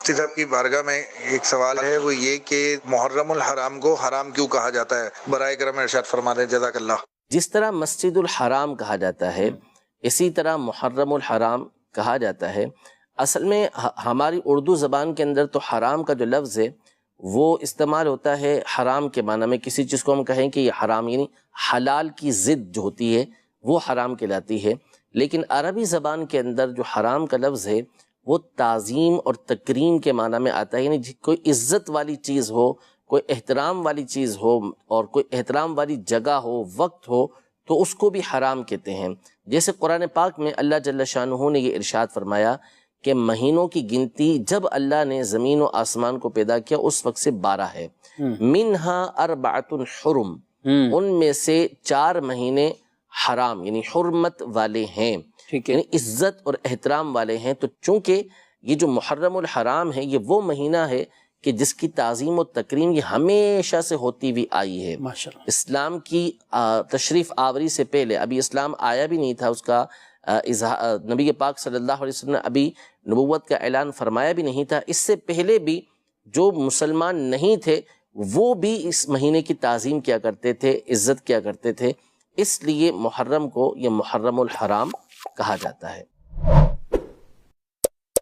مفتی صاحب کی بارگاہ میں ایک سوال ہے، وہ یہ کہ محرم الحرام کو حرام کیوں کہا جاتا ہے؟ برائے کرم ارشاد فرما دیں، جزاک اللہ۔ جس طرح مسجد الحرام کہا جاتا ہے اسی طرح محرم الحرام کہا جاتا ہے۔ اصل میں ہماری اردو زبان کے اندر تو حرام کا جو لفظ ہے وہ استعمال ہوتا ہے حرام کے معنی میں۔ کسی چیز کو ہم کہیں کہ یہ حرام، یعنی حلال کی ضد جو ہوتی ہے وہ حرام کہلاتی ہے۔ لیکن عربی زبان کے اندر جو حرام کا لفظ ہے وہ تعظیم اور تکریم کے معنی میں آتا ہے، یعنی کوئی عزت والی چیز ہو، کوئی احترام والی چیز ہو اور کوئی احترام والی جگہ ہو، وقت ہو، تو اس کو بھی حرام کہتے ہیں۔ جیسے قرآن پاک میں اللہ جل شانہ نے یہ ارشاد فرمایا کہ مہینوں کی گنتی جب اللہ نے زمین و آسمان کو پیدا کیا اس وقت سے 12 ہے۔ منہا اربعۃ حرم، ان میں سے 4 مہینے حرام یعنی حرمت والے ہیں، یعنی عزت اور احترام والے ہیں۔ تو چونکہ یہ جو محرم الحرام ہے یہ وہ مہینہ ہے کہ جس کی تعظیم و تکریم یہ ہمیشہ سے ہوتی ہوئی آئی ہے۔ اسلام کی تشریف آوری سے پہلے، ابھی اسلام آیا بھی نہیں تھا، اس کا نبی پاک صلی اللہ علیہ وسلم نے ابھی نبوت کا اعلان فرمایا بھی نہیں تھا، اس سے پہلے بھی جو مسلمان نہیں تھے وہ بھی اس مہینے کی تعظیم کیا کرتے تھے، عزت کیا کرتے تھے، اس لیے محرم کو یہ محرم الحرام کہا جاتا ہے۔